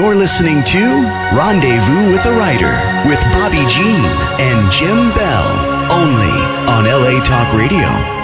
You're listening to Rendezvous with the Writer with Bobbi Jean and Jim Bell, only on LA Talk Radio.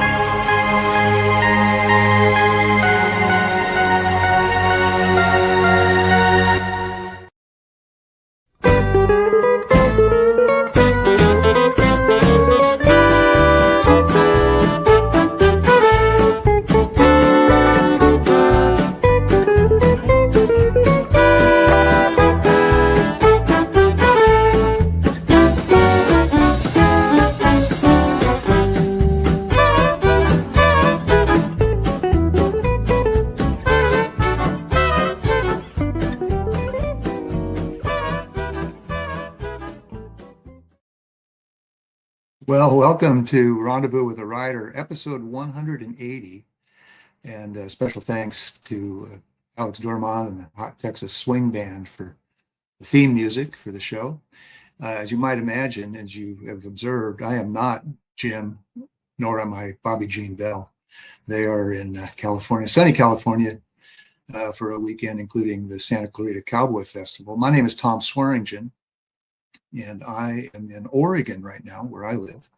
Well, welcome to Rendezvous with a Writer, episode 180, and special thanks to Alex Dorman and the Hot Texas Swing Band for the theme music for the show. As you might imagine, as you have observed, I am not Jim, nor am I Bobbi Jean Bell. They are in California, sunny California, for a weekend, including the Santa Clarita Cowboy Festival. My name is Tom Swearingen, and I am in Oregon right now, where I live.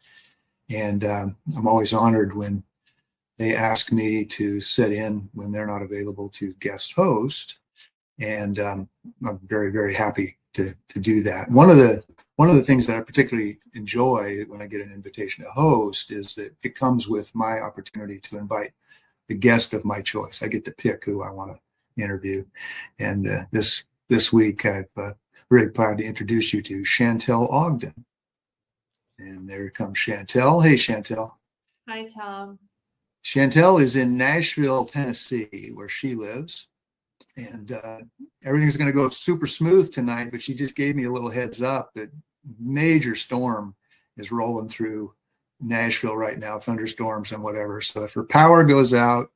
And I'm always honored when they ask me to sit in when they're not available to guest host. And I'm very, very happy to do that. One of the things that I particularly enjoy when I get an invitation to host is that it comes with my opportunity to invite the guest of my choice. I get to pick who I want to interview. And this week, I've really proud to introduce you to Chantel Ogden. And there comes Chantel. Hey, Chantel. Hi, Tom. Chantel is in Nashville, Tennessee, where she lives. And everything's going to go super smooth tonight, but she just gave me a little heads up that major storm is rolling through Nashville right now, thunderstorms and whatever. So if her power goes out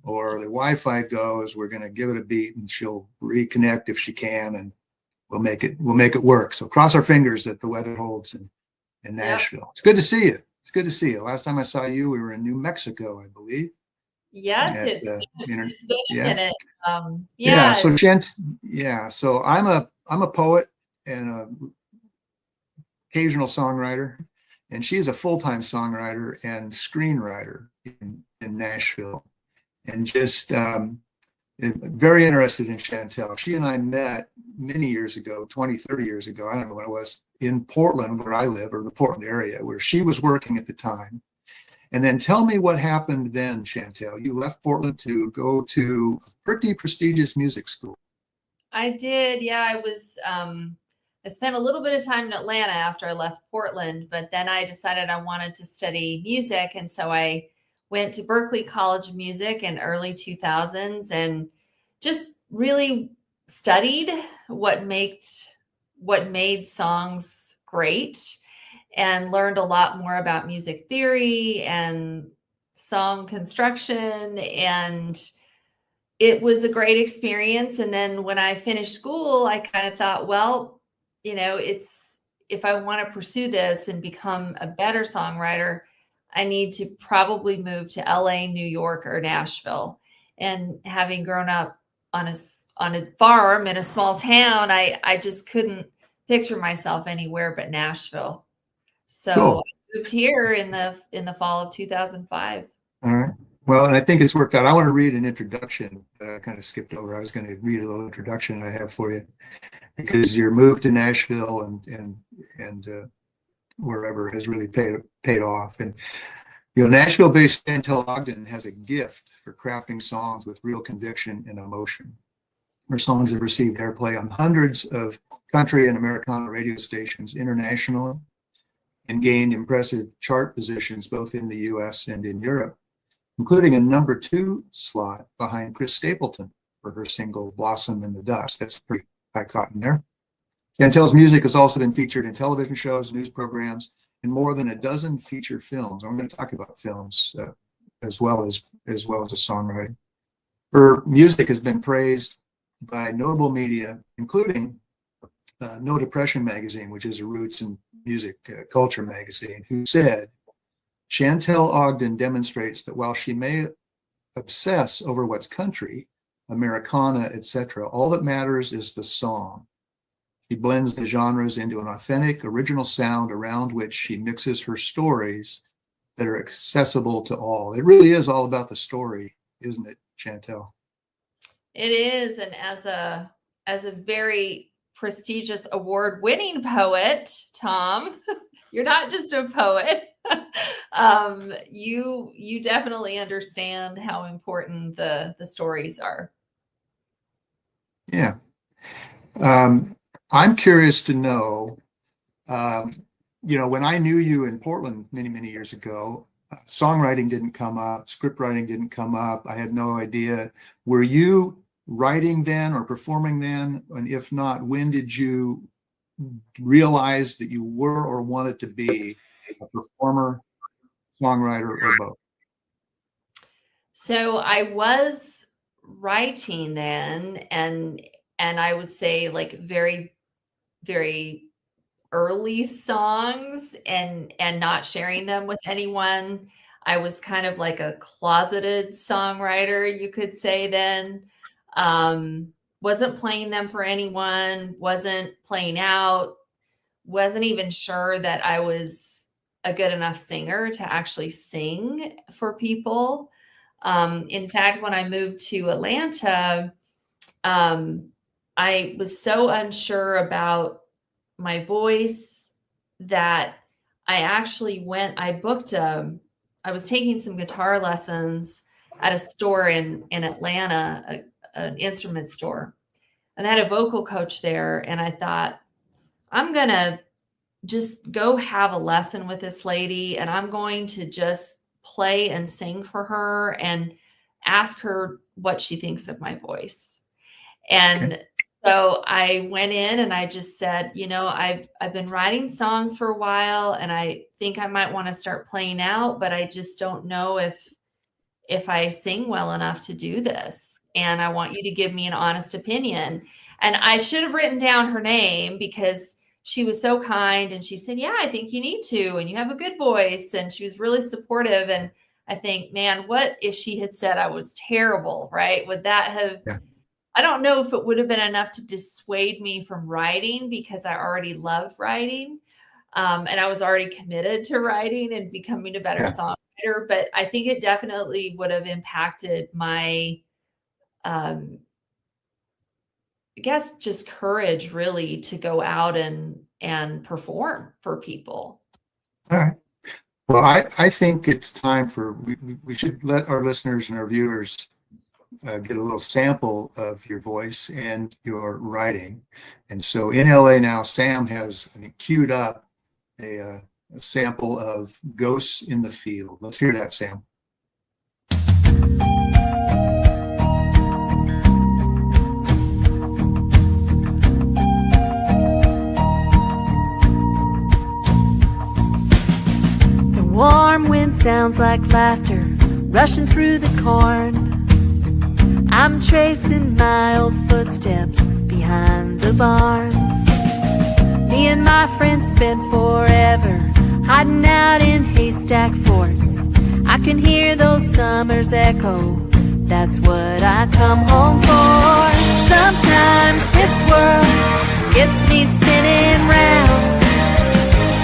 or the Wi-Fi goes, we're going to give it a beat and she'll reconnect if she can, and we'll make it work. So cross our fingers that the weather holds in Nashville. Yep. It's good to see you. It's good to see you. Last time I saw you, we were in New Mexico, I believe. Yes, it's been a minute. So I'm a poet and a occasional songwriter, and she's a full-time songwriter and screenwriter in Nashville, and just very interested in Chantel. She and I met many years ago, 20, 30 years ago. I don't know when it was, in Portland, where I live, or the Portland area, where she was working at the time. And then tell me what happened then, Chantel. You left Portland to go to a pretty prestigious music school. I did. Yeah, I spent a little bit of time in Atlanta after I left Portland, but then I decided I wanted to study music. And so I went to Berklee College of Music in early 2000s and just really studied what made songs great, and learned a lot more about music theory and song construction. And it was a great experience. And then when I finished school, I kind of thought, well, if I want to pursue this and become a better songwriter, I need to probably move to LA, New York, or Nashville. And having grown up on a farm in a small town, I just couldn't picture myself anywhere but Nashville. So cool. I moved here in the fall of 2005. All right. Well, and I think it's worked out. I want to read an introduction that I kind of skipped over. I was going to read a little introduction I have for you, because your move to Nashville and wherever has really paid off. And Nashville-based Chantel Ogden has a gift for crafting songs with real conviction and emotion. Her songs have received airplay on hundreds of country and Americana radio stations internationally, and gained impressive chart positions both in the US and in Europe, including a number 2 slot behind Chris Stapleton for her single Blossom in the Dust. That's pretty high cotton there. Chantel's music has also been featured in television shows, news programs, and more than a dozen feature films. I'm going to talk about films as well as a songwriter. Her music has been praised by notable media, including No Depression magazine, which is a roots and music culture magazine, who said, Chantel Ogden demonstrates that while she may obsess over what's country, Americana, etc. All that matters is the song. She blends the genres into an authentic, original sound around which she mixes her stories that are accessible to all. It really is all about the story, isn't it, Chantel? It is, and as a very prestigious award-winning poet, Tom, you're not just a poet. You definitely understand how important the stories are. Yeah. I'm curious to know, when I knew you in Portland many, many years ago, songwriting didn't come up, script writing didn't come up. I had no idea. Were you writing then or performing then? And if not, when did you realize that you were or wanted to be a performer, songwriter, or both? So I was writing then, and I would say like very, very early songs, and not sharing them with anyone. I was kind of like a closeted songwriter, you could say then. Wasn't playing them for anyone, wasn't playing out, wasn't even sure that I was a good enough singer to actually sing for people. In fact, when I moved to Atlanta, um, I was so unsure about my voice that I was taking some guitar lessons at a store in Atlanta, an instrument store. And I had a vocal coach there. And I thought, I'm going to just go have a lesson with this lady, and I'm going to just play and sing for her and ask her what she thinks of my voice. And Okay. so I went in and I just said, I've been writing songs for a while, and I think I might want to start playing out, but I just don't know if I sing well enough to do this. And I want you to give me an honest opinion. And I should have written down her name because she was so kind. And she said, yeah, I think you need to, and you have a good voice. And she was really supportive. And I think, man, what if she had said I was terrible, right? Would that have, Yeah. I don't know if it would have been enough to dissuade me from writing, because I already love writing. And I was already committed to writing and becoming a better Yeah. songwriter. But I think it definitely would have impacted my, I guess, just courage really to go out and perform for people. All right. Well, I think it's time we should let our listeners and our viewers get a little sample of your voice and your writing. And so in LA now, Sam has, I think, queued up a sample of Ghosts in the Field. Let's hear that, Sam. The warm wind sounds like laughter rushing through the corn. I'm tracing my old footsteps behind the barn. Me and my friends spent forever hiding out in haystack forts. I can hear those summers echo, that's what I come home for. Sometimes this world gets me spinning round.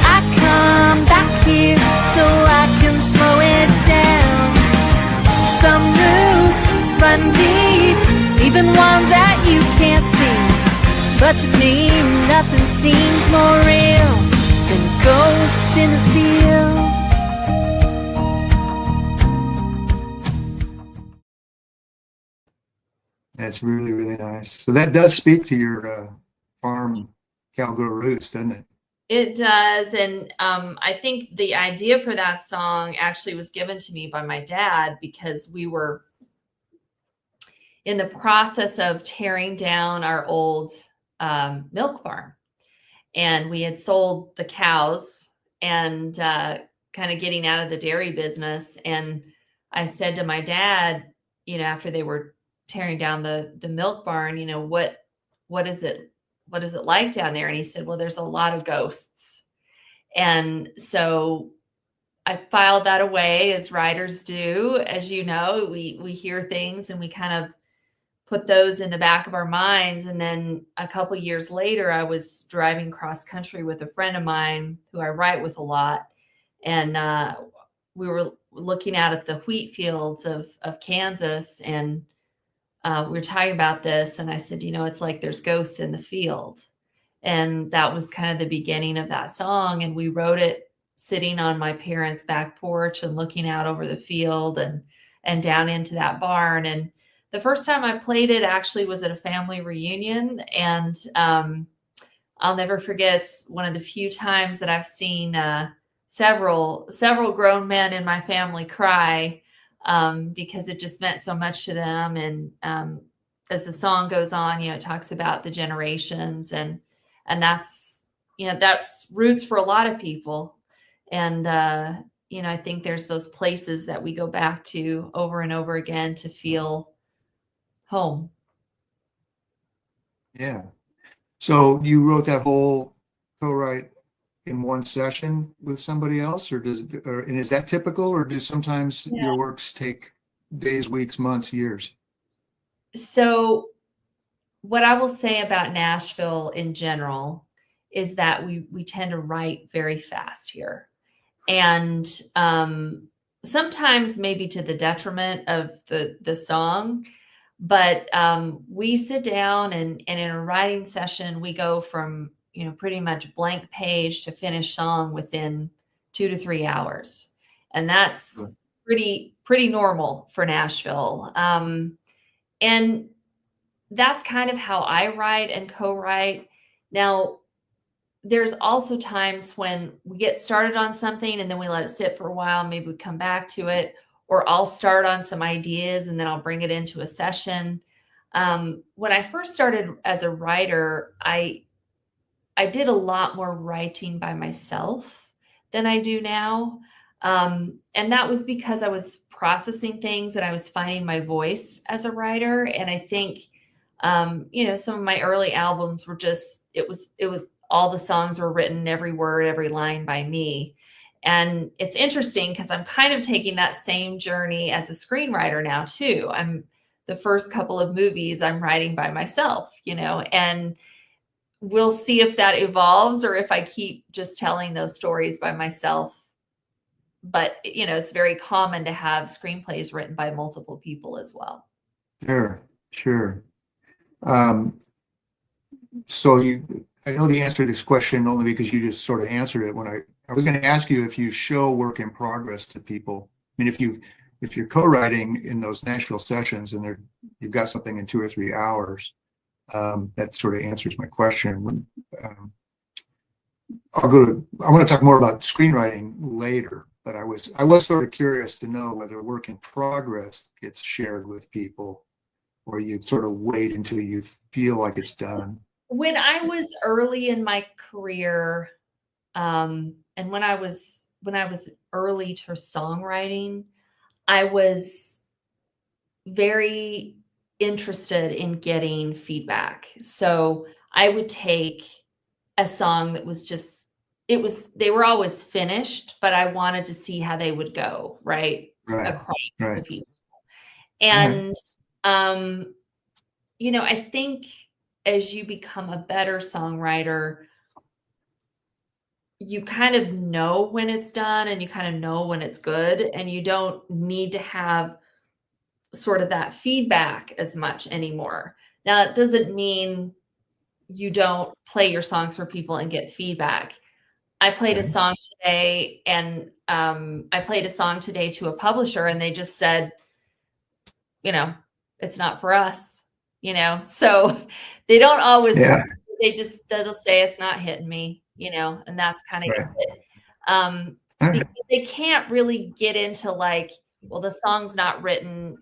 I come back here so I can slow it down. Some roots run deep, even ones that you can't see. But to me, nothing seems more real than ghosts in the field. That's really, really nice. So that does speak to your farm cowgirl roots, doesn't it? It does. And I think the idea for that song actually was given to me by my dad, because we were in the process of tearing down our old milk barn. And we had sold the cows and kind of getting out of the dairy business. And I said to my dad, after they were tearing down the milk barn, what is it like down there? And he said, well, there's a lot of ghosts. And so I filed that away, as writers do. As you know, we hear things and we kind of put those in the back of our minds. And then a couple years later, I was driving cross country with a friend of mine who I write with a lot. And we were looking out at the wheat fields of Kansas, and we were talking about this. And I said, it's like there's ghosts in the field. And that was kind of the beginning of that song. And we wrote it sitting on my parents' back porch and looking out over the field and down into that barn. And the first time I played it actually was at a family reunion. And I'll never forget, it's one of the few times that I've seen several grown men in my family cry, because it just meant so much to them. And as the song goes on, it talks about the generations, and that's roots for a lot of people. And I think there's those places that we go back to over and over again to feel home. Yeah. So you wrote that whole co-write in one session with somebody else, and is that typical, or do sometimes your works take days, weeks, months, years? So what I will say about Nashville in general is that we tend to write very fast here. And sometimes maybe to the detriment of the song, but we sit down and in a writing session, we go from, pretty much blank page to finished song within 2 to 3 hours. And that's pretty normal for Nashville. And that's kind of how I write and co-write. Now, there's also times when we get started on something and then we let it sit for a while. Maybe we come back to it, or I'll start on some ideas and then I'll bring it into a session. When I first started as a writer, I did a lot more writing by myself than I do now. And that was because I was processing things and I was finding my voice as a writer. And I think, some of my early albums were just, it was all the songs were written, every word, every line by me. And it's interesting because I'm kind of taking that same journey as a screenwriter now too. The first couple of movies I'm writing by myself, and we'll see if that evolves or if I keep just telling those stories by myself. But, it's very common to have screenplays written by multiple people as well. Sure. So I know the answer to this question only because you just sort of answered it when I was going to ask you if you show work in progress to people. I mean, if you're co-writing in those Nashville sessions and you've got something in 2 or 3 hours, that sort of answers my question. I want to talk more about screenwriting later, but I was sort of curious to know whether work in progress gets shared with people, or you sort of wait until you feel like it's done. When I was early in my career, and when I was early to songwriting, I was very interested in getting feedback. So I would take a song that was they were always finished, but I wanted to see how they would go, right? Across the people. And, I think as you become a better songwriter, you kind of know when it's done and you kind of know when it's good, and you don't need to have sort of that feedback as much anymore. Now, it doesn't mean you don't play your songs for people and get feedback. I played a song today, and I played a song today to a publisher, and they just said, it's not for us, so they don't always, they'll say it's not hitting me, and that's kind of it. Because they can't really get into like, well, the song's not written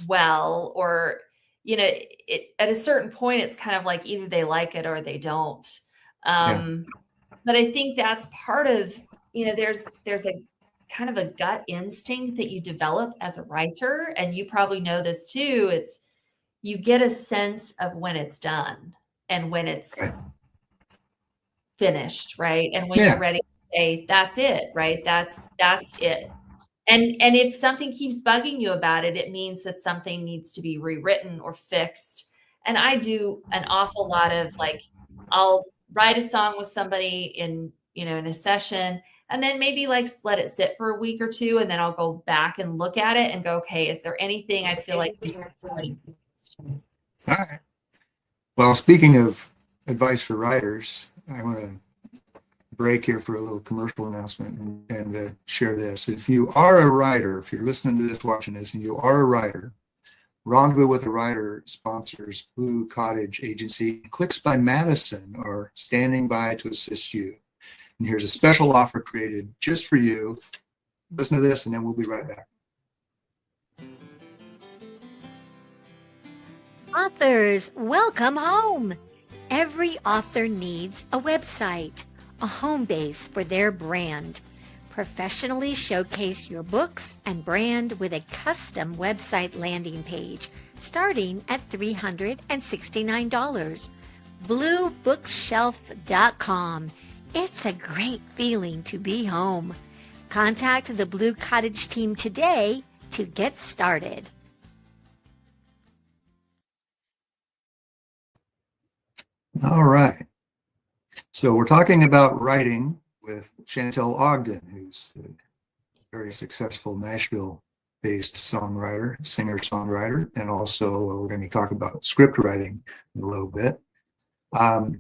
well, or, at a certain point, it's kind of like either they like it or they don't. But I think that's part of, there's a kind of a gut instinct that you develop as a writer, and you probably know this too. It's, you get a sense of when it's done and when it's finished, right? And when you're ready to say, that's it, right? That's it. And if something keeps bugging you about it, it means that something needs to be rewritten or fixed. And I do an awful lot of like, I'll write a song with somebody in a session, and then maybe like let it sit for a week or two, and then I'll go back and look at it and go, okay, is there anything I feel like All right. Well, speaking of advice for writers, I want to break here for a little commercial announcement and share this. If you are a writer, if you're listening to this, watching this, and you are a writer, Rendezvous with a Writer sponsors Blue Cottage Agency. Clicks by Madison are standing by to assist you. And here's a special offer created just for you. Listen to this, and then we'll be right back. Authors, welcome home! Every author needs a website, a home base for their brand. Professionally showcase your books and brand with a custom website landing page starting at $369. BlueBookshelf.com. It's a great feeling to be home. Contact the Blue Cottage team today to get started. All right. So we're talking about writing with Chantel Ogden, who's a very successful Nashville-based songwriter, singer-songwriter, and also we're going to talk about script writing a little bit. I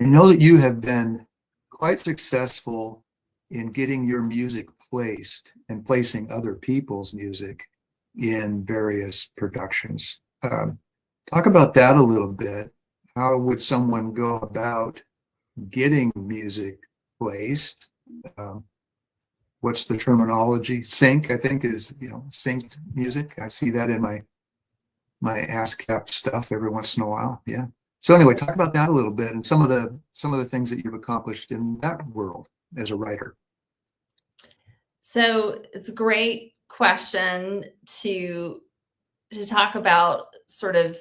know that you have been quite successful in getting your music placed and placing other people's music in various productions. Talk about that a little bit. How would someone go about getting music placed? What's the terminology? Sync, I think, is synced music. I see that in my ASCAP stuff every once in a while. Yeah. So anyway, talk about that a little bit and some of the things that you've accomplished in that world as a writer. So it's a great question to talk about, sort of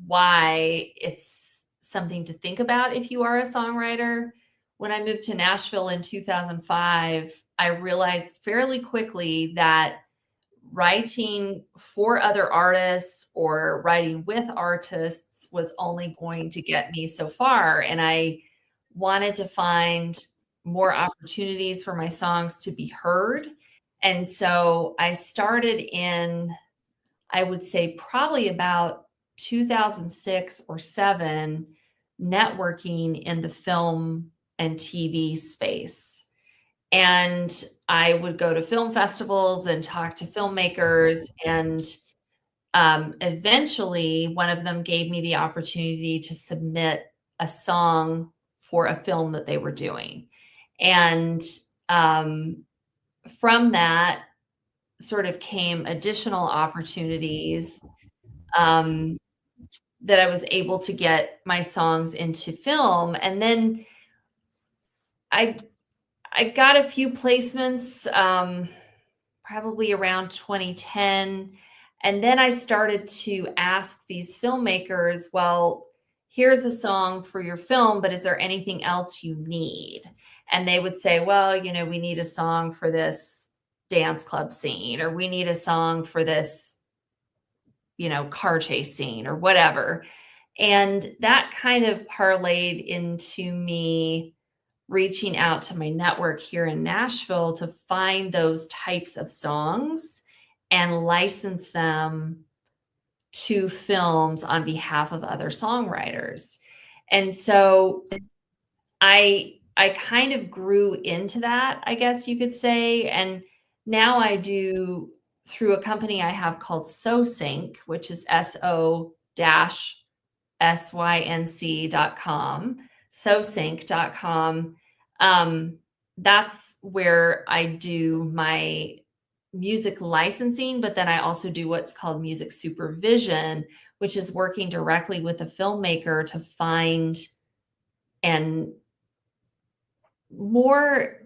why it's something to think about if you are a songwriter. When I moved to Nashville in 2005, I realized fairly quickly that writing for other artists or writing with artists was only going to get me so far. And I wanted to find more opportunities for my songs to be heard. And so I started in, I would say, probably about 2006 or 7, networking in the film and TV space. And I would go to film festivals and talk to filmmakers. And eventually, one of them gave me the opportunity to submit a song for a film that they were doing. And from that sort of came additional opportunities that I was able to get my songs into film. And then I got a few placements, probably around 2010. And then I started to ask these filmmakers, well, here's a song for your film, but is there anything else you need? And they would say, well, we need a song for this dance club scene, or we need a song for this, car chase scene or whatever. And that kind of parlayed into me reaching out to my network here in Nashville to find those types of songs and license them to films on behalf of other songwriters. And so I kind of grew into that, I guess you could say. And now I do through a company I have called SoSync, which is SO-SYNC.com, SoSync.com. That's where I do my music licensing, but then I also do what's called music supervision, which is working directly with a filmmaker to find and more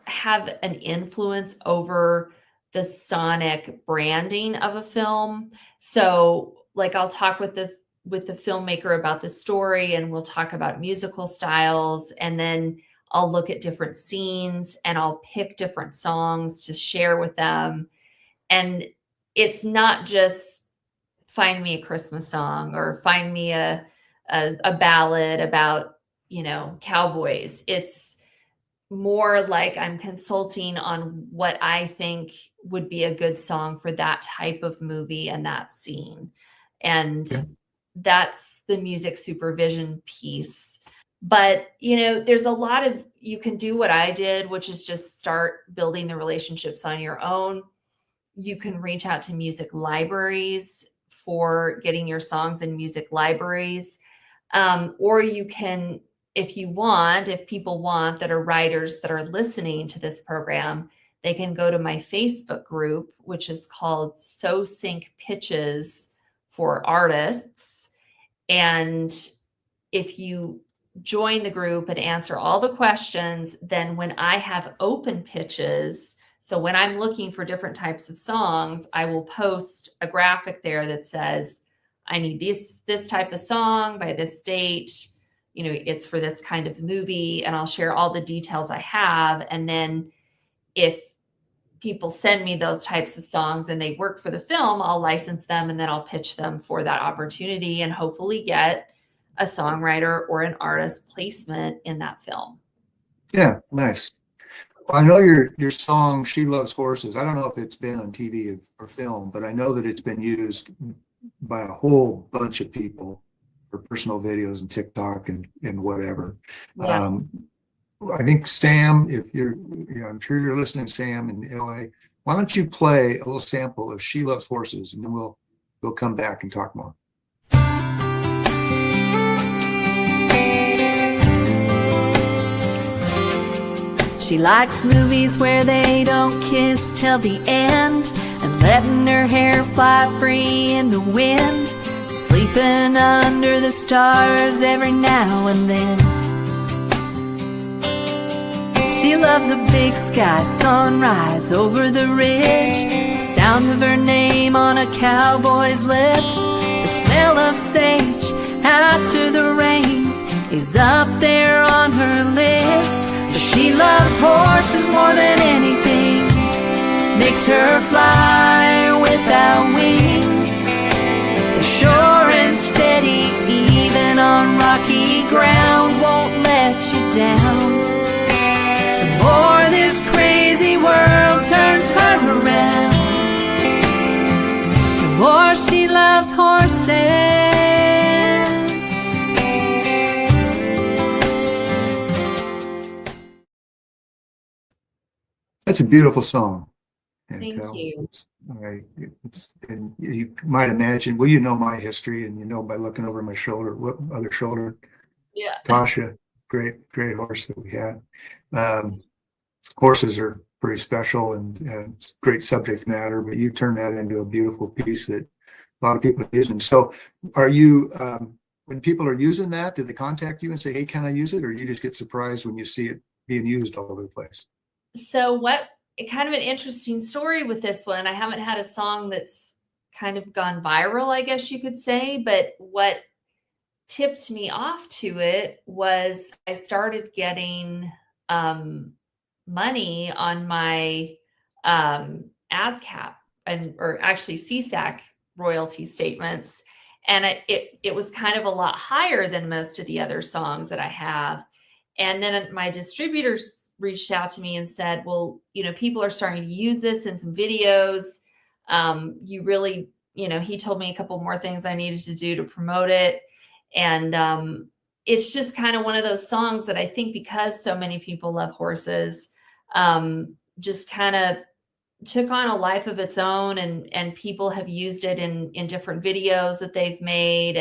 have an influence over the sonic branding of a film. So like I'll talk with the filmmaker about the story, and we'll talk about musical styles, and then I'll look at different scenes and I'll pick different songs to share with them. And it's not just find me a Christmas song or find me a ballad about, cowboys. It's more like I'm consulting on what I think would be a good song for that type of movie and that scene. And Yeah. that's the music supervision piece. But, there's a lot of, you can do what I did, which is just start building the relationships on your own. You can reach out to music libraries for getting your songs in music libraries. Or you can, if people want that are writers that are listening to this program, they can go to my Facebook group, which is called So Sync Pitches for Artists. And if you join the group and answer all the questions, then when I have open pitches, so when I'm looking for different types of songs, I will post a graphic there that says, I need this type of song by this date. It's for this kind of movie, and I'll share all the details I have. And then if people send me those types of songs and they work for the film, I'll license them and then I'll pitch them for that opportunity and hopefully get a songwriter or an artist placement in that film. Yeah, nice. Well, I know your song "She Loves Horses." I don't know if it's been on TV or film, but I know that it's been used by a whole bunch of people for personal videos and TikTok and whatever. Yeah. I think Sam, if I'm sure you're listening, Sam in LA. Why don't you play a little sample of "She Loves Horses," and then we'll come back and talk more. She likes movies where they don't kiss till the end, and letting her hair fly free in the wind, sleeping under the stars every now and then. She loves a big sky sunrise over the ridge, the sound of her name on a cowboy's lips, the smell of sage after the rain is up there on her list. But she loves horses more than anything, makes her fly without wings. They're sure and steady, even on rocky ground, won't let you down. The more this crazy world turns her around, the more she loves horses. That's a beautiful song. Thank you. And you might imagine, well, you know my history, and by looking over my shoulder, what other shoulder? Yeah. Kasha, great horse that we had. Horses are pretty special, and it's great subject matter, but you turn that into a beautiful piece that a lot of people are using. So are you, when people are using that, do they contact you and say, hey, can I use it? Or you just get surprised when you see it being used all over the place? So kind of an interesting story with this one. I haven't had a song that's kind of gone viral, I guess you could say, but what tipped me off to it was I started getting money on my ASCAP or actually CSAC royalty statements. And it was kind of a lot higher than most of the other songs that I have. And then my distributors reached out to me and said, well, people are starting to use this in some videos. You really, he told me a couple more things I needed to do to promote it. And it's just kind of one of those songs that I think, because so many people love horses, just kind of took on a life of its own, and people have used it in different videos that they've made.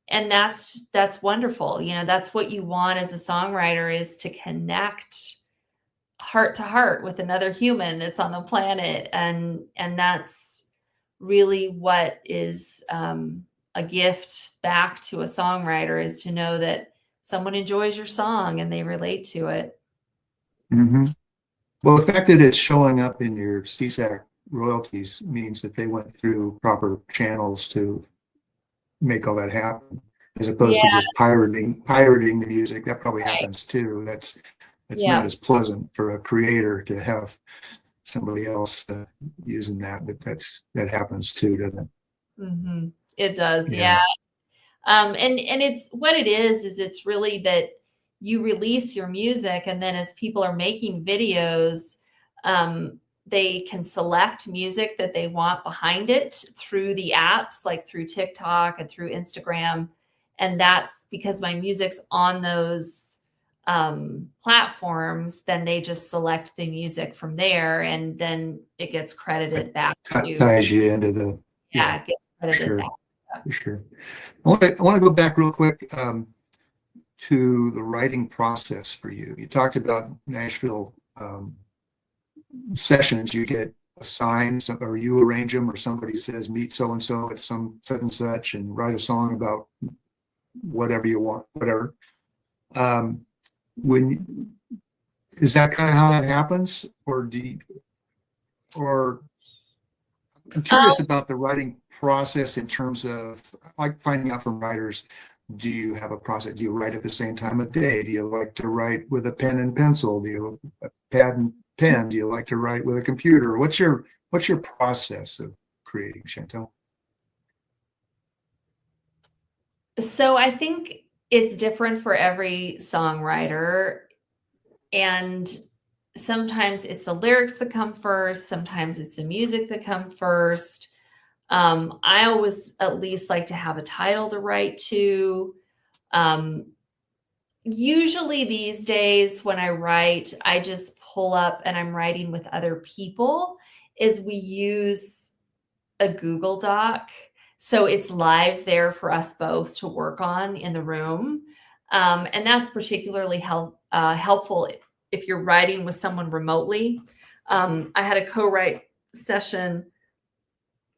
And that's wonderful. That's what you want as a songwriter, is to connect heart to heart with another human that's on the planet. And that's really what is a gift back to a songwriter, is to know that someone enjoys your song and they relate to it. Mm-hmm. Well, the fact that it's showing up in your CSAC royalties means that they went through proper channels to make all that happen. as opposed to Yeah. just pirating the music. That probably Right. happens too. That's Yeah. not as pleasant for a creator to have somebody else using that, but that happens too, doesn't it? Hmm. It does. Yeah. Yeah. And it's what it is it's really that you release your music, and then as people are making videos, they can select music that they want behind it through the apps, like through TikTok and through Instagram. And that's because my music's on those platforms, then they just select the music from there, and then it gets credited back to, Ties you into the, yeah, it gets credited sure, back. for sure. I want to go back real quick to the writing process for you. You talked about Nashville sessions. You get assigned, or you arrange them, or somebody says, meet so-and-so at some such and such and write a song about whatever you want, whatever. Is that kind of how that happens? Or I'm curious about the writing process in terms of, like, finding out from writers, do you have a process? Do you write at the same time of day? Do you like to write with a pen and pencil? Do you pad and pen? Do you like to write with a computer? What's your process of creating, Chantel? So I think it's different for every songwriter, and sometimes it's the lyrics that come first, sometimes it's the music that come first. I always at least like to have a title to write to. Usually these days when I write, I just pull up and I'm writing with other people, is we use a Google Doc. So it's live there for us both to work on in the room. And that's particularly helpful if you're writing with someone remotely. I had a co-write session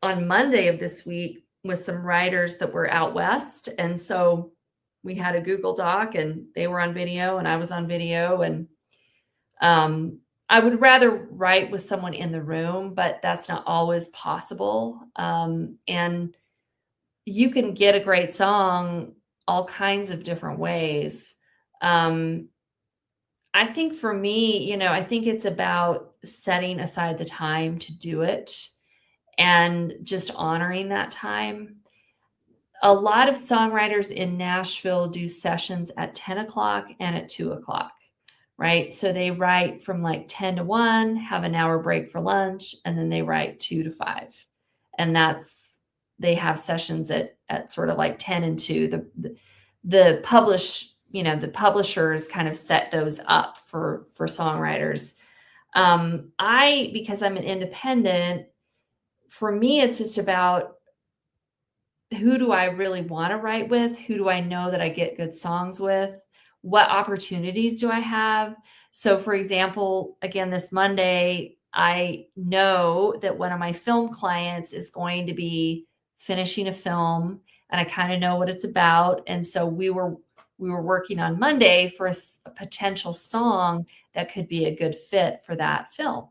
on Monday of this week with some writers that were out west. And so we had a Google Doc, and they were on video and I was on video. And I would rather write with someone in the room, but that's not always possible. And you can get a great song all kinds of different ways. I think for me, I think it's about setting aside the time to do it and just honoring that time. A lot of songwriters in Nashville do sessions at 10 o'clock and at 2 o'clock, right? So they write from like 10 to 1, have an hour break for lunch, and then they write 2 to 5. And they have sessions at sort of like 10 and 2. The publishers kind of set those up for songwriters. Because I'm an independent, for me, it's just about, who do I really want to write with? Who do I know that I get good songs with? What opportunities do I have? So for example, again, this Monday, I know that one of my film clients is going to be finishing a film, and I kind of know what it's about. And so we were working on Monday for a potential song that could be a good fit for that film.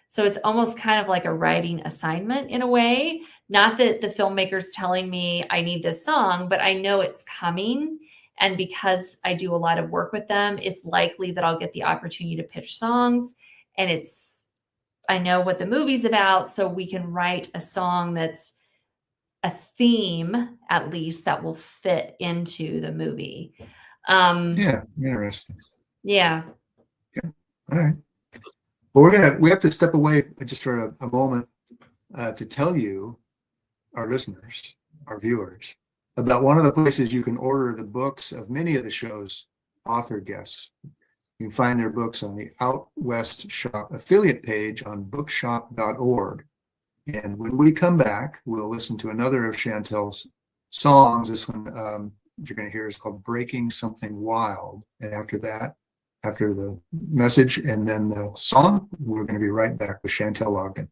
So it's almost kind of like a writing assignment in a way. Not that the filmmaker's telling me I need this song, but I know it's coming. And because I do a lot of work with them, it's likely that I'll get the opportunity to pitch songs. And I know what the movie's about, so we can write a song that's a theme, at least, that will fit into the movie. Yeah, interesting. Yeah. All right. Well, we have to step away just for a moment to tell you, our listeners, our viewers, about one of the places you can order the books of many of the show's author guests. You can find their books on the Out West Shop affiliate page on bookshop.org. And when we come back, we'll listen to another of Chantel's songs. This one you're going to hear is called Breaking Something Wild. And after the message and then the song, we're going to be right back with Chantel Ogden.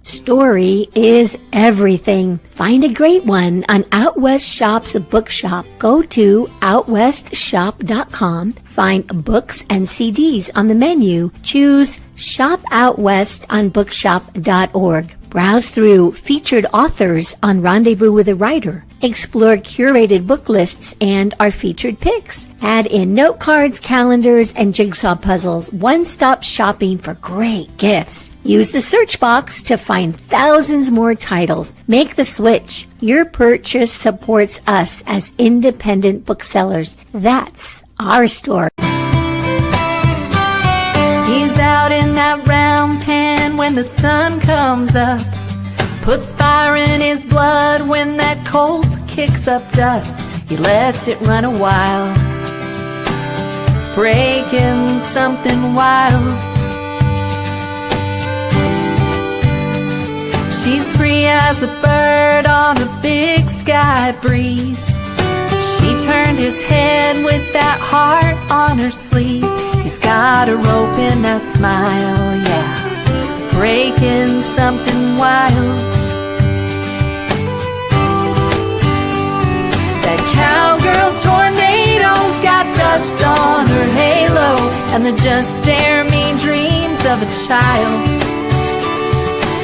Story is everything. Find a great one on Out West Shop's bookshop. Go to outwestshop.com. Find books and CDs on the menu. Choose Shop Out West on bookshop.org. Browse through featured authors on Rendezvous with a Writer. Explore curated book lists and our featured picks. Add in note cards, calendars, and jigsaw puzzles. One-stop shopping for great gifts. Use the search box to find thousands more titles. Make the switch. Your purchase supports us as independent booksellers. That's our story. He's out in that round pen when the sun comes up. Puts fire in his blood when that colt kicks up dust. He lets it run a while, breaking something wild. She's free as a bird on a big sky breeze. She turned his head with that heart on her sleeve. He's got a rope in that smile, yeah, breaking something wild. That cowgirl tornado's got dust on her halo, and the just dare me dreams of a child.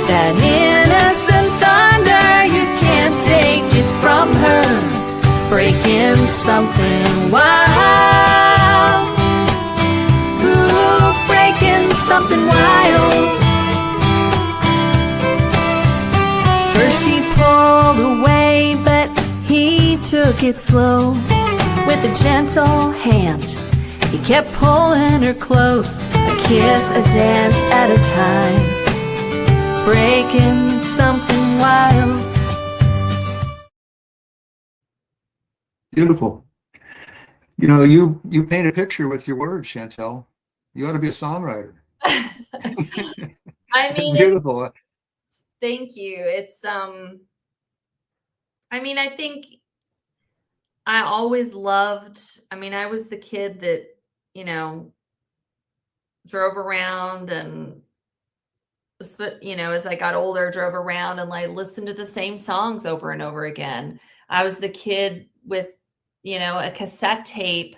That innocent thunder, you can't take it from her, breaking something wild. Ooh, breaking something wild. First she pulled away, but he took it slow. With a gentle hand, he kept pulling her close, a kiss, a dance at a time, breaking something wild. Beautiful. You know, you paint a picture with your words, Chantel. You ought to be a songwriter. I mean, Beautiful. thank you. It's I mean, I think I always loved, I mean, I was the kid that, you know, drove around and, you know, as I got older, drove around and like listened to the same songs over and over again. I was the kid with, you know, a cassette tape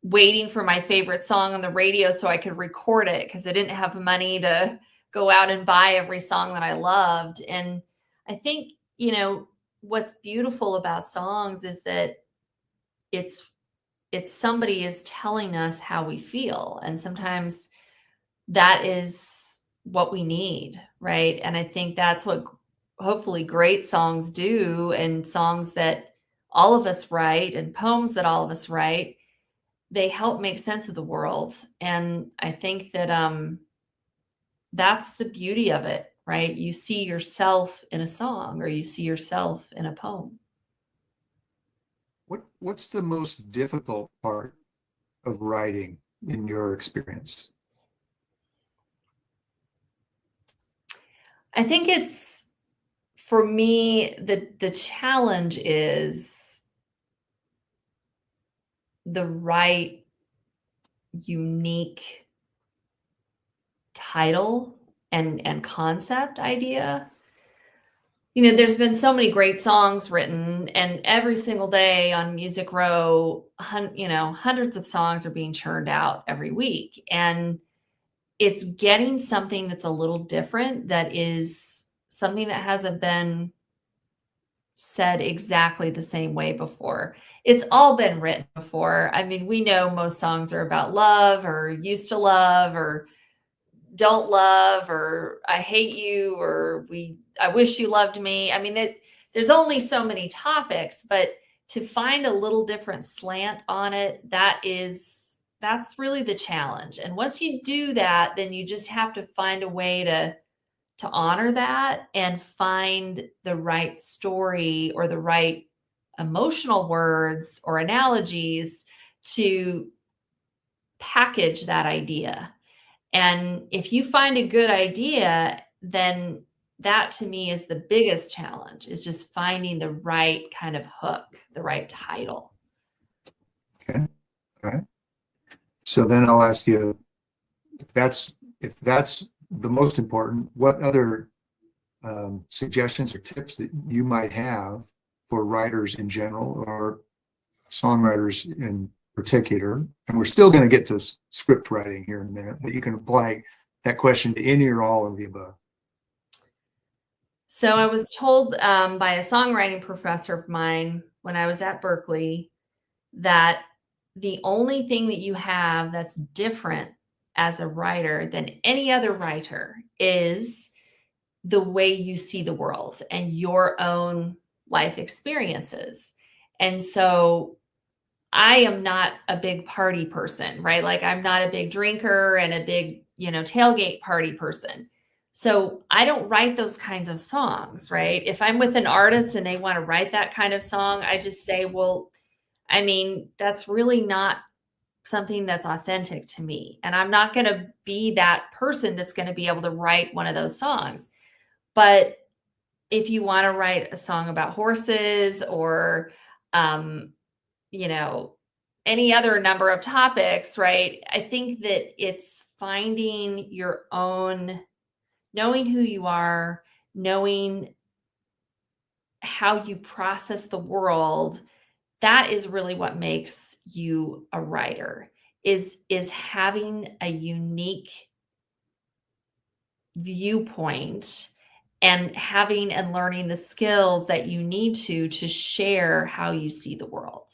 waiting for my favorite song on the radio so I could record it because I didn't have money to go out and buy every song that I loved. And I think, you know, what's beautiful about songs is that it's somebody is telling us how we feel. And sometimes that is what we need, right? And I think that's what hopefully great songs do, and songs that all of us write and poems that all of us write, they help make sense of the world. And I think that that's the beauty of it, right? You see yourself in a song, or you see yourself in a poem. What's the most difficult part of writing in your experience? I think it's, for me, the challenge is the right unique title and concept idea. You know, there's been so many great songs written, and every single day on Music Row, you know, hundreds of songs are being churned out every week. And it's getting something that's a little different, that is something that hasn't been said exactly the same way before. It's all been written before. I mean, we know most songs are about love, or used to love, or don't love, or I hate you, or I wish you loved me. I mean, there's only so many topics, but to find a little different slant on it, that's really the challenge. And once you do that, then you just have to find a way to honor that and find the right story or the right emotional words or analogies to package that idea. And if you find a good idea, then that to me is the biggest challenge, is just finding the right kind of hook, the right title. Okay. All right. So then I'll ask you, if that's the most important, what other suggestions or tips that you might have for writers in general, or songwriters in particular? And we're still going to get to script writing here in a minute, but you can apply that question to any or all of the above. So I was told by a songwriting professor of mine when I was at Berkeley that the only thing that you have that's different as a writer than any other writer is the way you see the world and your own life experiences. And so I am not a big party person, right? Like I'm not a big drinker and a big, tailgate party person. So I don't write those kinds of songs, right? If I'm with an artist and they want to write that kind of song, I just say, well, I mean, that's really not something that's authentic to me. And I'm not going to be that person that's going to be able to write one of those songs. But if you want to write a song about horses or, you know, any other number of topics, right? I think that it's finding your own, knowing who you are, knowing how you process the world. That is really what makes you a writer, is having a unique viewpoint and having and learning the skills that you need to share how you see the world.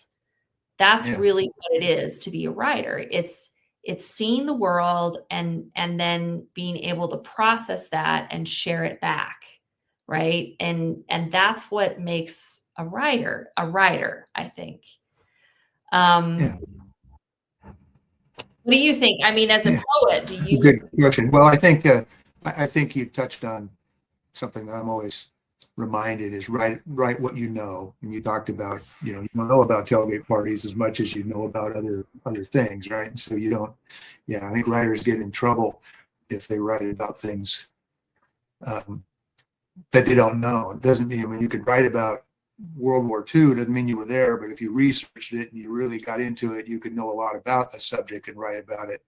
That's Yeah. really what it is to be a writer. It's seeing the world and then being able to process that and share it back, right? And that's what makes a writer, I think. Yeah. What do you think? I mean, as a Yeah. poet, do That's a you? good question. Well, I think you touched on something that I'm always reminded is write what you know. And you talked about, you don't know about tailgate parties as much as you know about other things, right? And so you don't, I think writers get in trouble if they write about things that they don't know. It doesn't mean, when you could write about World War II, doesn't mean you were there, but if you researched it and you really got into it, you could know a lot about a subject and write about it.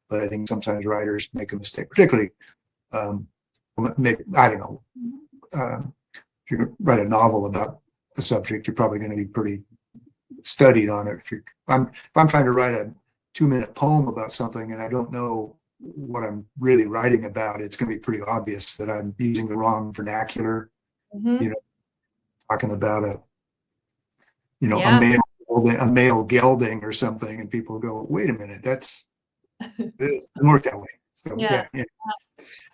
But I think sometimes writers make a mistake, particularly, maybe, I don't know, if you write a novel about a subject, you're probably going to be pretty studied on it. If I'm trying to write a 2-minute poem about something and I don't know what I'm really writing about, it's going to be pretty obvious that I'm using the wrong vernacular. Mhm. Talking about a Yeah. male gelding or something, and people go, "Wait a minute, it doesn't work that way." So Yeah.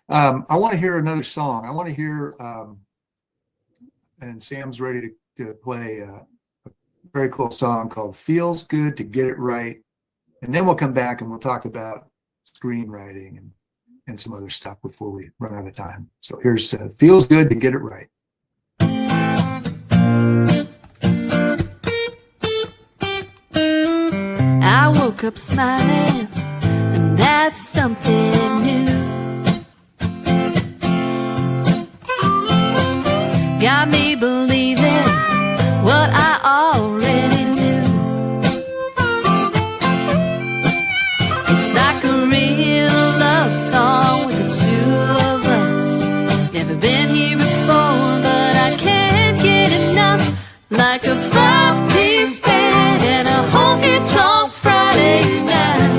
I want to hear another song. I want to hear, and Sam's ready to play a very cool song called "Feels Good to Get It Right," and then we'll come back and we'll talk about screenwriting and some other stuff before we run out of time. So here's "Feels Good to Get It Right." I woke up smiling, and that's something new. Got me believing what I already knew. It's like a real love song with the two of us. Never been here before, but I can't get enough. Like a 5-piece band and a honky-tonk Friday night.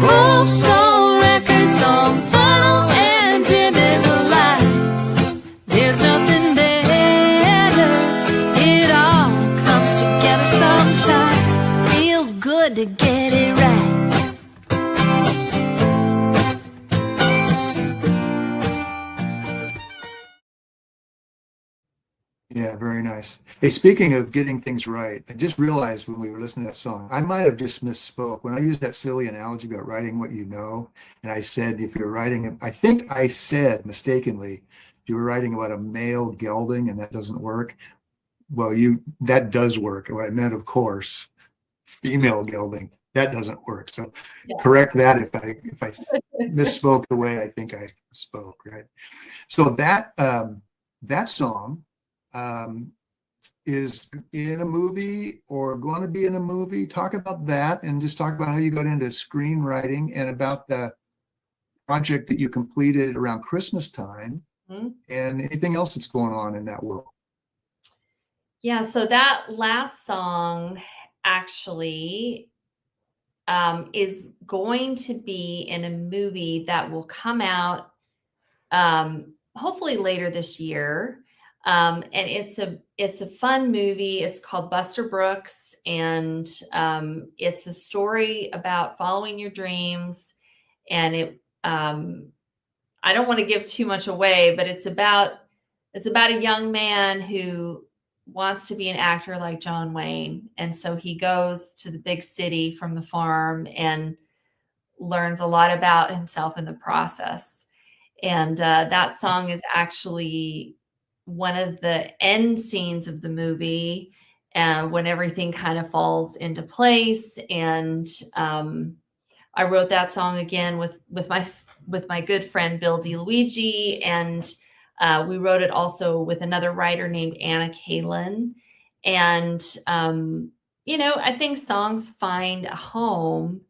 Old soul records on vinyl and dimming the lights. There's nothing better. It all comes together sometimes. Feels good to get it right. Yeah, very nice. Hey, speaking of getting things right, I just realized when we were listening to that song, I might have just misspoke. When I used that silly analogy about writing what you know, and I said, if you're writing, I think I said mistakenly, if you were writing about a male gelding and that doesn't work, well, that does work. What I meant, of course, female gelding, that doesn't work. So Yeah. correct that if I misspoke the way I think I spoke, right? So that song is in a movie or going to be in a movie. Talk about that and just talk about how you got into screenwriting and about the project that you completed around Christmas time. Mhm. And anything else that's going on in that world. Yeah, so that last song actually is going to be in a movie that will come out hopefully later this year. And it's a fun movie. It's called Buster Brooks, and it's a story about following your dreams. And I don't want to give too much away, but it's about a young man who wants to be an actor like John Wayne, and so he goes to the big city from the farm and learns a lot about himself in the process. And that song is actually one of the end scenes of the movie, when everything kind of falls into place. And I wrote that song again with my good friend Bill DeLuigi, and we wrote it also with another writer named Anna Kalin. And I think songs find a home,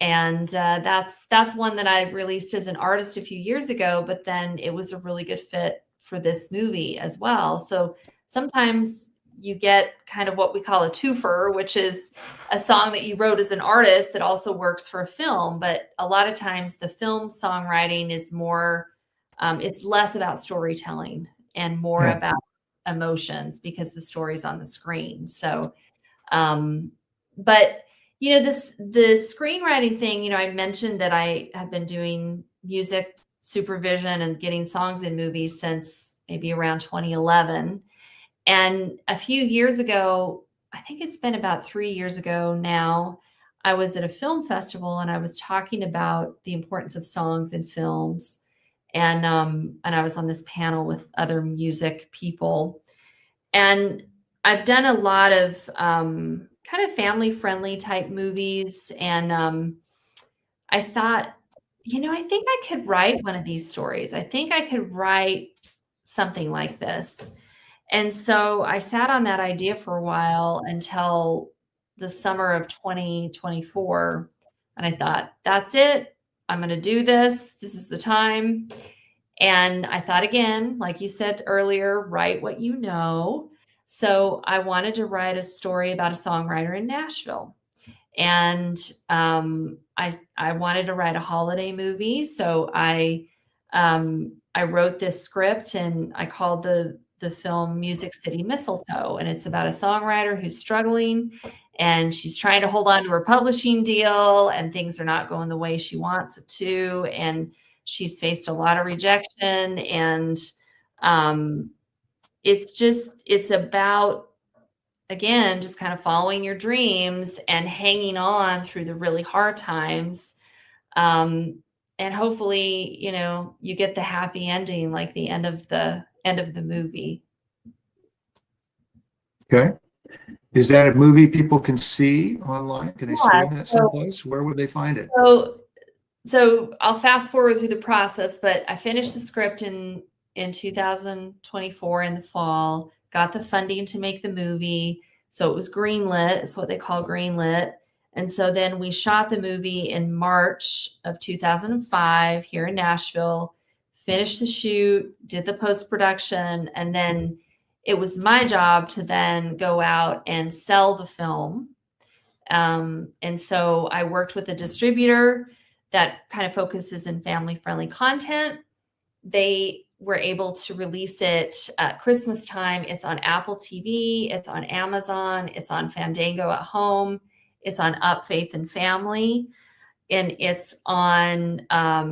and that's one that I released as an artist a few years ago, but then it was a really good fit for this movie as well. So sometimes you get kind of what we call a twofer, which is a song that you wrote as an artist that also works for a film. But a lot of times the film songwriting is more, it's less about storytelling and more about emotions, because the story's on the screen. So, but the screenwriting thing, I mentioned that I have been doing music supervision and getting songs in movies since maybe around 2011. And a few years ago, I think it's been about 3 years ago now, I was at a film festival and I was talking about the importance of songs in films. And I was on this panel with other music people. And I've done a lot of kind of family-friendly type movies. And I thought, I think I could write one of these stories. I think I could write something like this. And so I sat on that idea for a while until the summer of 2024. And I thought, that's it. I'm going to do this. This is the time. And I thought again, like you said earlier, write what you know. So I wanted to write a story about a songwriter in Nashville. And I wanted to write a holiday movie. So I wrote this script, and I called the film Music City Mistletoe. And it's about a songwriter who's struggling, and she's trying to hold on to her publishing deal, and things are not going the way she wants it to. And she's faced a lot of rejection. And it's about, again, just kind of following your dreams and hanging on through the really hard times. And hopefully, you get the happy ending, like the end of the movie. Okay. Is that a movie people can see online? Can they stream that someplace? Where would they find it? So I'll fast forward through the process, but I finished the script in 2024 in the fall, got the funding to make the movie. So it was greenlit. It's what they call greenlit. And so then we shot the movie in March of 2005 here in Nashville, finished the shoot, did the post-production, and then it was my job to then go out and sell the film. And so I worked with a distributor that kind of focuses in family-friendly content. They were able to release it at Christmas time. It's on Apple TV, it's on Amazon, it's on Fandango at Home, it's on Up Faith and Family, and it's on, I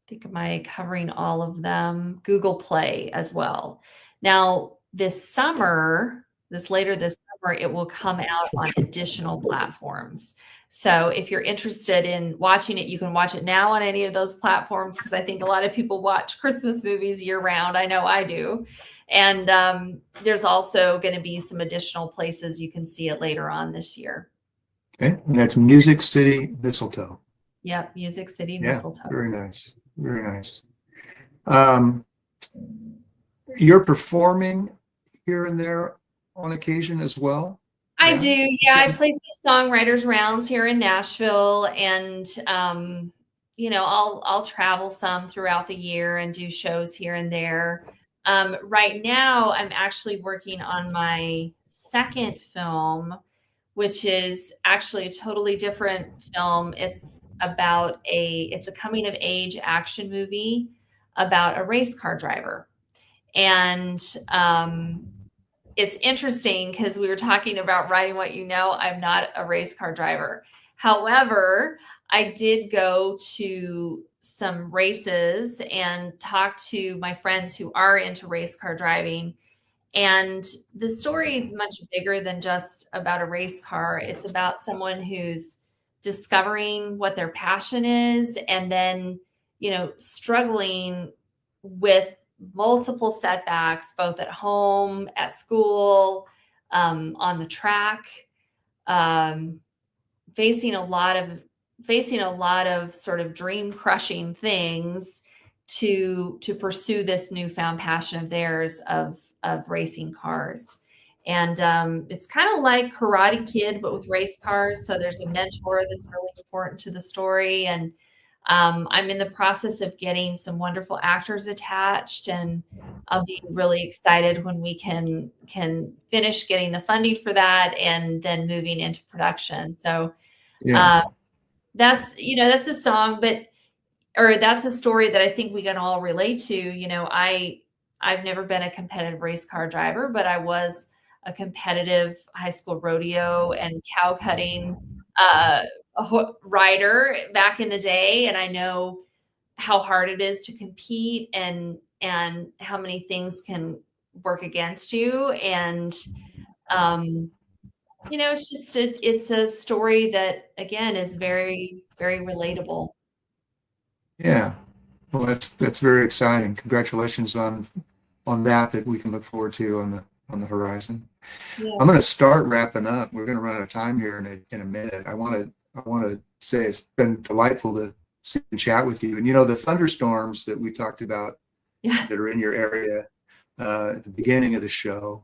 think, am I covering all of them? Google Play as well. Now, later this summer, it will come out on additional platforms. So if you're interested in watching it, you can watch it now on any of those platforms, because I think a lot of people watch Christmas movies year round. I know I do. And there's also going to be some additional places you can see it later on this year. Okay. And that's Music City Mistletoe. Yep. Music City Yeah, Mistletoe. very nice. Very nice. You're performing here and there on occasion as well? I do. Yeah. I play some songwriters rounds here in Nashville, and, I'll travel some throughout the year and do shows here and there. Right now I'm actually working on my second film, which is actually a totally different film. It's a coming of age action movie about a race car driver. And it's interesting because we were talking about writing what you know. I'm not a race car driver. However, I did go to some races and talk to my friends who are into race car driving. And the story is much bigger than just about a race car. It's about someone who's discovering what their passion is and then, struggling with multiple setbacks, both at home, at school, on the track, um, facing a lot of sort of dream crushing things to pursue this newfound passion of theirs of racing cars. And it's kind of like Karate Kid, but with race cars. So there's a mentor that's really important to the story. And I'm in the process of getting some wonderful actors attached, and I'll be really excited when we can finish getting the funding for that and then moving into production. So Yeah. that's a song, or that's a story that I think we can all relate to. I've never been a competitive race car driver, but I was a competitive high school rodeo and cow cutting rider back in the day, and I know how hard it is to compete and how many things can work against you. And it's a story that again is very, very relatable. Yeah. Well, that's very exciting. Congratulations on that we can look forward to on the horizon. Yeah. I'm going to start wrapping up. We're going to run out of time here in a minute. I want to say it's been delightful to sit and chat with you. And the thunderstorms that we talked about Yeah. that are in your area at the beginning of the show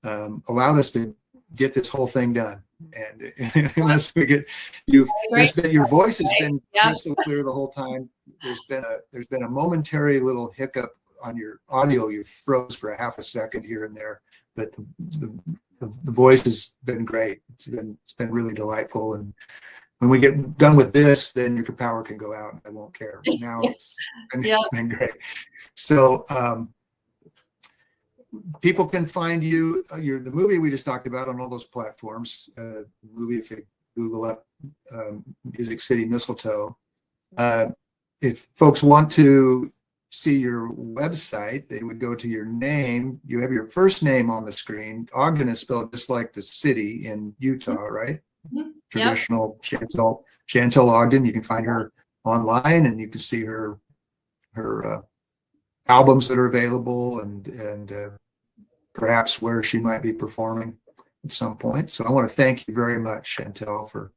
allowed us to get this whole thing done. And unless we get your voice has been crystal clear the whole time. There's been a momentary little hiccup on your audio. You froze for a half a second here and there, but the voice has been great. It's been really delightful. And when we get done with this, then your power can go out and I won't care. But now it's been great. So people can find you, the movie we just talked about on all those platforms. Movie, if you Google up Music City Mistletoe. If folks want to see your website, they would go to your name. You have your first name on the screen. Ogden is spelled just like the city in Utah, right? Mm-hmm. Traditional Chantel Ogden. You can find her online, and you can see her albums that are available, and perhaps where she might be performing at some point. So I want to thank you very much, Chantel, for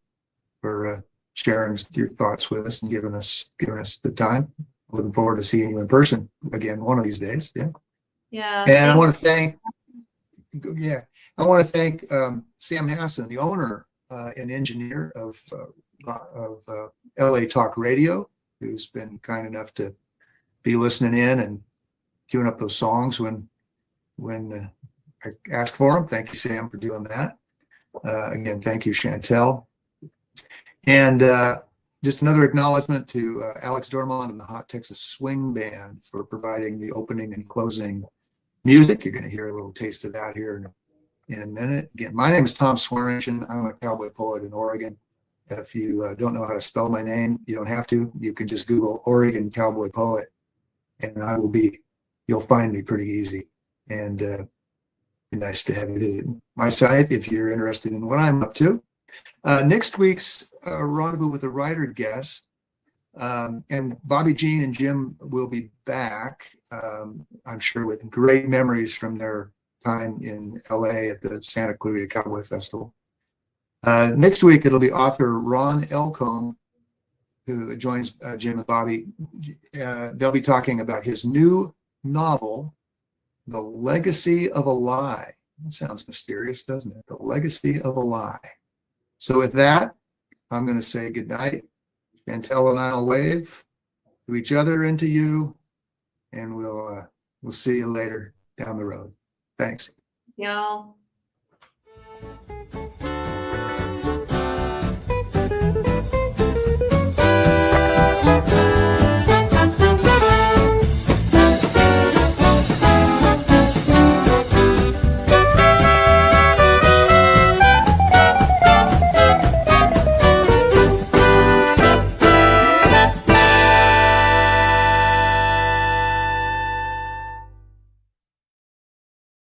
sharing your thoughts with us and giving us the time. Looking forward to seeing you in person again one of these days. Yeah. Yeah. And I want to thank Sam Hassan, the owner and engineer of LA Talk Radio, who's been kind enough to be listening in and queuing up those songs when I asked for them. Thank you, Sam, for doing that. Again, thank you, Chantel. And just another acknowledgement to Alex Dormont and the Hot Texas Swing Band for providing the opening and closing music. You're going to hear a little taste of that here in a minute. Again, my name is Tom Swearingen. I'm a cowboy poet in Oregon. If you don't know how to spell my name, you don't have to. You can just Google Oregon Cowboy Poet, and you'll find me pretty easy. And be nice to have you visit my site if you're interested in what I'm up to. Next week's Rendezvous with a Writer guest, and Bobbi Jean and Jim will be back, I'm sure, with great memories from their time in LA at the Santa Clarita Cowboy Festival. Next week, it'll be author Ron Elcombe, who joins Jim and Bobbi. They'll be talking about his new novel, The Legacy of a Lie. That sounds mysterious, doesn't it? The Legacy of a Lie. So with that, I'm going to say good night. Chantel and I'll wave to each other and to you, and we'll see you later down the road. Thanks. Y'all.